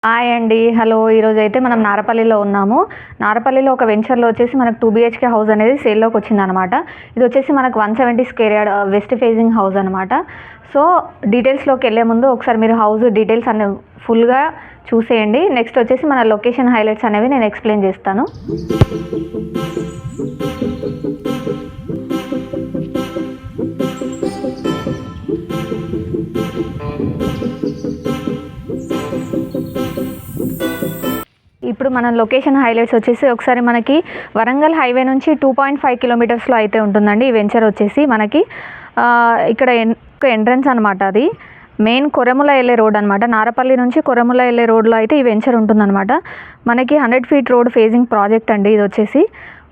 Hi అండి. Hello. ఈరోజు అయితే మనం నారపల్లిలో ఉన్నాము. నారపల్లిలో ఒక వెంచర్లో వచ్చేసి మనకు 2 BHK హౌస్ అనేది సేల్లోకి వచ్చిందనమాట. ఇది వచ్చేసి మనకు 170 square yard west facing house అనమాట. సో డీటెయిల్స్లోకి వెళ్ళే ముందు ఒకసారి మీరు హౌస్ డీటెయిల్స్ అనే ఫుల్గా చూసేయండి. నెక్స్ట్ వచ్చేసి మన లొకేషన్ హైలైట్స్ అనేవి నేను ఎక్స్ప్లెయిన్ చేస్తాను. ఇప్పుడు మన లొకేషన్ హైలైట్స్ వచ్చేసి ఒకసారి మనకి వరంగల్ హైవే నుంచి 2.5 కిలోమీటర్స్లో అయితే ఉంటుందండి ఈ వెంచర్ వచ్చేసి. మనకి ఇక్కడ ఎంట్రన్స్ అనమాట. అది మెయిన్ కొరముల వెళ్ళే రోడ్ అనమాట. నారపల్లి నుంచి కొరముల వెళ్ళే రోడ్లో అయితే ఈ వెంచర్ ఉంటుందన్నమాట. మనకి 100 ఫీట్ రోడ్ ఫేజింగ్ ప్రాజెక్ట్ అండి ఇది వచ్చేసి.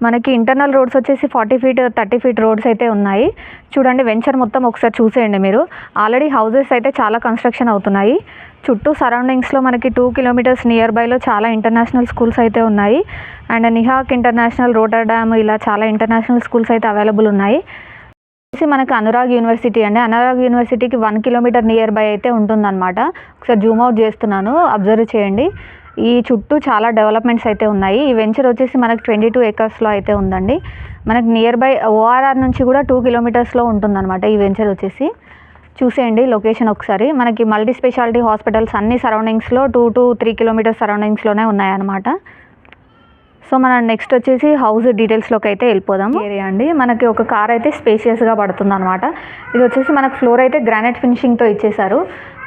మనకి ఇంటర్నల్ రోడ్స్ వచ్చేసి 40 ఫీట్ 30 ఫీట్ రోడ్స్ అయితే ఉన్నాయి. చూడండి వెంచర్ మొత్తం ఒకసారి చూసేయండి మీరు. ఆల్రెడీ హౌసెస్ అయితే చాలా కన్స్ట్రక్షన్ అవుతున్నాయి. చుట్టూ సరౌండింగ్స్లో మనకి 2 కిలోమీటర్స్ నియర్ బైలో చాలా ఇంటర్నేషనల్ స్కూల్స్ అయితే ఉన్నాయి. అండ్ నిహాక్ ఇంటర్నేషనల్, రోటర్డామ్, ఇలా చాలా ఇంటర్నేషనల్ స్కూల్స్ అయితే అవైలబుల్ ఉన్నాయి. మనకి అనురాగ్ యూనివర్సిటీ అండి. అనురాగ్ యూనివర్సిటీకి 1 కిలోమీటర్ నియర్ బై అయితే ఉంటుందన్నమాట. ఒకసారి జూమ్ అవుట్ చేస్తున్నాను, అబ్జర్వ్ చేయండి. ఈ చుట్టూ చాలా డెవలప్మెంట్స్ అయితే ఉన్నాయి. ఈ వెంచర్ వచ్చేసి మనకి 22 ఏకర్స్లో అయితే ఉందండి. మనకి నియర్ బై ORR నుంచి కూడా 2 కిలోమీటర్స్లో ఉంటుందన్నమాట ఈ వెంచర్ వచ్చేసి. చూసేయండి లొకేషన్ ఒకసారి. మనకి మల్టీ స్పెషాలిటీ హాస్పిటల్స్ అన్ని సరౌండింగ్స్లో 2 to 3 కిలోమీటర్స్ సరౌండింగ్స్లోనే ఉన్నాయన్నమాట. సో మనం నెక్స్ట్ వచ్చేసి హౌస్ డీటెయిల్స్లోకి అయితే వెళ్ళిపోదాం. ఏరియా అండి, మనకి ఒక కార్ అయితే స్పేషియస్గా పడుతుంది అనమాట. ఇది వచ్చేసి మనకు ఫ్లోర్ అయితే గ్రానైట్ ఫినిషింగ్తో ఇచ్చేసారు.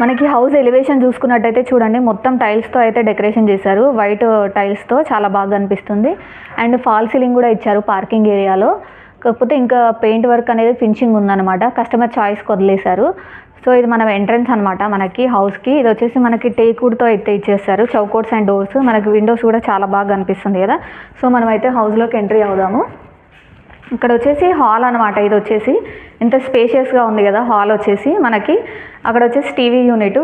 మనకి హౌస్ ఎలివేషన్ చూసుకున్నట్టయితే చూడండి మొత్తం టైల్స్తో అయితే డెకరేషన్ చేశారు. వైట్ టైల్స్తో చాలా బాగా అనిపిస్తుంది. అండ్ ఫాల్ సీలింగ్ కూడా ఇచ్చారు పార్కింగ్ ఏరియాలో. కాకపోతే ఇంకా పెయింట్ వర్క్ అనేది ఫినిషింగ్ ఉందన్నమాట. కస్టమర్ చాయిస్కి వదిలేశారు. సో ఇది మన ఎంట్రన్స్ అనమాట మనకి హౌస్కి. ఇది వచ్చేసి మనకి టేక్వుడ్తో అయితే ఇచ్చేస్తారు చౌకోట్స్ అండ్ డోర్స్. మనకి విండోస్ కూడా చాలా బాగా అనిపిస్తుంది కదా. సో మనం అయితే హౌస్లోకి ఎంట్రీ అవుదాము. ఇక్కడ వచ్చేసి హాల్ అనమాట. ఇది వచ్చేసి ఎంత స్పేషియస్గా ఉంది కదా హాల్ వచ్చేసి మనకి. అక్కడ వచ్చేసి టీవీ యూనిట్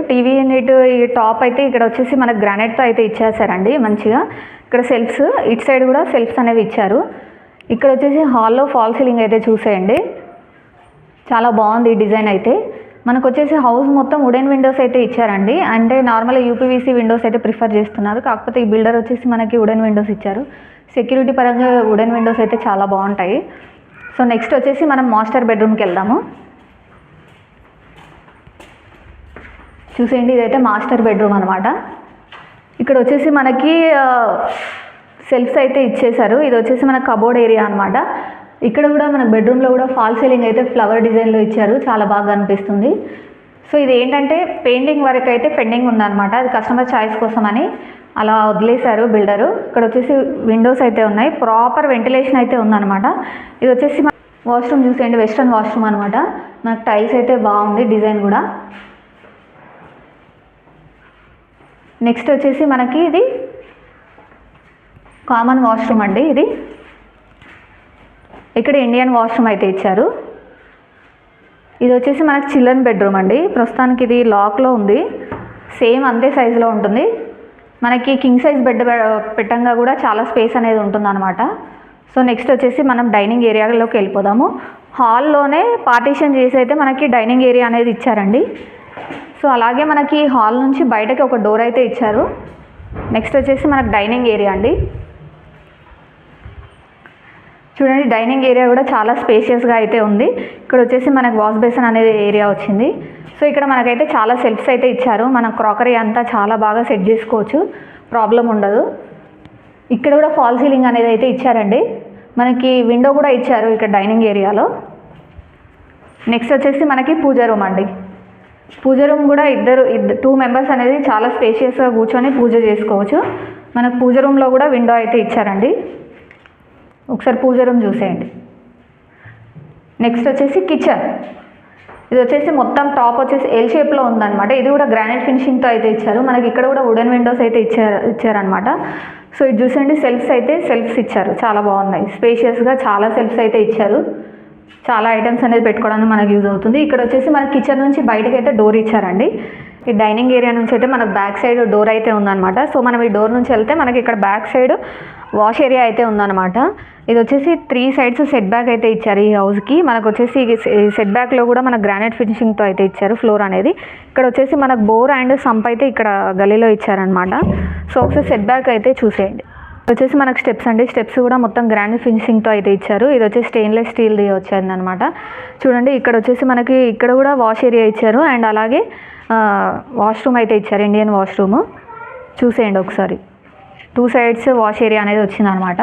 ఈ టాప్ అయితే ఇక్కడ వచ్చేసి మనకి గ్రానైట్తో అయితే ఇచ్చేసారండి మంచిగా. ఇక్కడ సెల్ఫ్స్, ఇటు సైడ్ కూడా సెల్ఫ్స్ అనేవి ఇచ్చారు. ఇక్కడ వచ్చేసి హాల్లో ఫాల్ సీలింగ్ అయితే చూసేయండి, చాలా బాగుంది ఈ డిజైన్ అయితే. మనకు వచ్చేసి హౌస్ మొత్తం వుడెన్ విండోస్ అయితే ఇచ్చారండి. అంటే నార్మల్గా UPVC విండోస్ అయితే ప్రిఫర్ చేస్తున్నారు. కాకపోతే ఈ బిల్డర్ వచ్చేసి మనకి వుడెన్ విండోస్ ఇచ్చారు. సెక్యూరిటీ పరంగా వుడెన్ విండోస్ అయితే చాలా బాగుంటాయి. సో నెక్స్ట్ వచ్చేసి మనం మాస్టర్ బెడ్రూమ్కి వెళ్దాము. చూసేయండి ఇదైతే మాస్టర్ బెడ్రూమ్ అనమాట. ఇక్కడ వచ్చేసి మనకి సెల్ఫ్స్ అయితే ఇచ్చేసారు. ఇది వచ్చేసి మన కబోర్డ్ ఏరియా అనమాట. ఇక్కడ కూడా మనకు బెడ్రూమ్లో కూడా ఫాల్ సీలింగ్ అయితే ఫ్లవర్ డిజైన్లో ఇచ్చారు, చాలా బాగా అనిపిస్తుంది. సో ఇది ఏంటంటే పెయింటింగ్ వర్క్ అయితే పెండింగ్ ఉందన్నమాట. అది కస్టమర్ చాయిస్ కోసం అని అలా వదిలేశారు బిల్డరు. ఇక్కడ వచ్చేసి విండోస్ అయితే ఉన్నాయి, ప్రాపర్ వెంటిలేషన్ అయితే ఉందన్నమాట. ఇది వచ్చేసి వాష్రూమ్ చూసేయండి, వెస్ట్రన్ వాష్రూమ్ అనమాట. మనకు టైల్స్ అయితే బాగుంది డిజైన్ కూడా. నెక్స్ట్ వచ్చేసి మనకి ఇది కామన్ వాష్రూమ్ అండి. ఇది ఇక్కడ ఇండియన్ వాష్రూమ్ అయితే ఇచ్చారు. ఇది వచ్చేసి మనకి చిల్డ్రన్ బెడ్రూమ్ అండి. ప్రస్తుతానికి ఇది లాక్లో ఉంది, సేమ్ అంతే సైజులో ఉంటుంది. మనకి కింగ్ సైజ్ బెడ్ పెట్టంగా కూడా చాలా స్పేస్ అనేది ఉంటుందన్నమాట. సో నెక్స్ట్ వచ్చేసి మనం డైనింగ్ ఏరియాలోకి వెళ్ళిపోదాము. హాల్లోనే పార్టీషన్ చేసి అయితే మనకి డైనింగ్ ఏరియా అనేది ఇచ్చారండి. సో అలాగే మనకి హాల్ నుంచి బయటకి ఒక డోర్ అయితే ఇచ్చారు. నెక్స్ట్ వచ్చేసి మనకి డైనింగ్ ఏరియా అండి. చూడండి డైనింగ్ ఏరియా కూడా చాలా స్పేషియస్గా అయితే ఉంది. ఇక్కడ వచ్చేసి మనకు వాష్ బేసిన్ అనేది ఏరియా వచ్చింది. సో ఇక్కడ మనకైతే చాలా సెల్ఫ్స్ అయితే ఇచ్చారు. మన క్రాకరీ అంతా చాలా బాగా సెట్ చేసుకోవచ్చు, ప్రాబ్లం ఉండదు. ఇక్కడ కూడా ఫాల్ సీలింగ్ అనేది అయితే ఇచ్చారండి. మనకి విండో కూడా ఇచ్చారు ఇక్కడ డైనింగ్ ఏరియాలో. నెక్స్ట్ వచ్చేసి మనకి పూజ రూమ్ అండి. పూజ రూమ్ కూడా 2 మెంబర్స్ అనేది చాలా స్పేషియస్గా కూర్చొని పూజ చేసుకోవచ్చు. మనకు పూజ రూమ్లో కూడా విండో అయితే ఇచ్చారండి. ఒకసారి పూజ రూమ్ చూసేయండి. నెక్స్ట్ వచ్చేసి కిచెన్. ఇది వచ్చేసి మొత్తం టాప్ వచ్చేసి ఎల్ షేప్లో ఉందన్నమాట. ఇది కూడా గ్రానైట్ ఫినిషింగ్తో అయితే ఇచ్చారు. మనకి ఇక్కడ కూడా వుడెన్ విండోస్ అయితే ఇచ్చారనమాట. సో ఇది చూసేయండి, సెల్ఫ్స్ ఇచ్చారు, చాలా బాగున్నాయి స్పేషియస్గా. చాలా సెల్ఫ్స్ అయితే ఇచ్చారు, చాలా ఐటమ్స్ అనేది పెట్టుకోవడానికి మనకు యూజ్ అవుతుంది. ఇక్కడ వచ్చేసి మన కిచెన్ నుంచి బయటకు అయితే డోర్ ఇచ్చారండి. ఈ డైనింగ్ ఏరియా నుంచి అయితే మనకు బ్యాక్ సైడ్ డోర్ అయితే ఉందన్నమాట. సో మనం ఈ డోర్ నుంచి వెళ్తే మనకి ఇక్కడ బ్యాక్ సైడ్ వాష్ ఏరియా అయితే ఉందన్నమాట. ఇది వచ్చేసి 3 సైడ్స్ సెట్ బ్యాక్ అయితే ఇచ్చారు ఈ హౌస్కి. మనకు వచ్చేసి సెట్ బ్యాక్లో కూడా మనకు గ్రానైట్ ఫినిషింగ్తో అయితే ఇచ్చారు ఫ్లోర్ అనేది. ఇక్కడ వచ్చేసి మనకు బోర్ అండ్ సంప్ అయితే ఇక్కడ గలీలో ఇచ్చారనమాట. సో ఒకసారి సెట్ బ్యాక్ అయితే చూసేయండి. వచ్చేసి మనకు స్టెప్స్ అండి. స్టెప్స్ కూడా మొత్తం గ్రానైట్ ఫినిషింగ్తో అయితే ఇచ్చారు. ఇది వచ్చేసి స్టెయిన్లెస్ స్టీల్ది వచ్చింది అనమాట. చూడండి ఇక్కడ వచ్చేసి మనకి ఇక్కడ కూడా వాష్ ఏరియా ఇచ్చారు అండ్ అలాగే వాష్రూమ్ అయితే ఇచ్చారు, ఇండియన్ వాష్రూమ్. చూసేయండి ఒకసారి. 2 సైడ్స్ వాష్ ఏరియా అనేది వచ్చిందనమాట.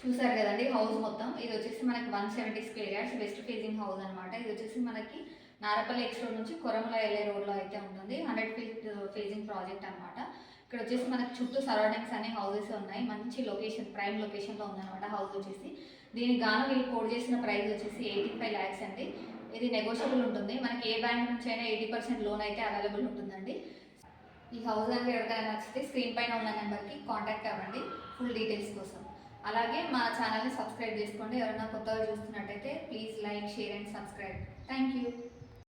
చూసారు కదండి హౌస్ మొత్తం. ఇది వచ్చేసి మనకి 170 square yards west facing house అనమాట. ఇది వచ్చేసి మనకి నారపల్లి ఎక్స్ రోడ్ నుంచి కొరమల వెళ్ళే రోడ్లో అయితే ఉంటుంది. 100 ఫీట్ ఫేజింగ్ ప్రాజెక్ట్ అనమాట. ఇక్కడ వచ్చేసి మనకి చుట్టూ సరౌండింగ్స్ అనే హౌసెస్ ఉన్నాయి. మంచి లొకేషన్, ప్రైమ్ లొకేషన్లో ఉందన్నమాట హౌస్ వచ్చేసి. దీనికి గాను వీళ్ళు కోడ్ చేసిన ప్రైస్ వచ్చేసి 85 lakhs అండి. ఇది నెగోషియబుల్ ఉంటుంది. మనకి ఏ బ్యాంక్ నుంచి అయినా 80% లోన్ అయితే అవైలబుల్ ఉంటుందండి. ఈ హౌస్ అనేది ఎవరికైనా నచ్చితే స్క్రీన్ పైన ఉన్న నెంబర్కి కాంటాక్ట్ అవ్వండి ఫుల్ డీటెయిల్స్ కోసం. అలాగే మా ఛానల్ని సబ్స్క్రైబ్ చేసుకోండి. ఎవరైనా కొత్తగా చూస్తున్నట్టయితే please like, share and subscribe. Thank you.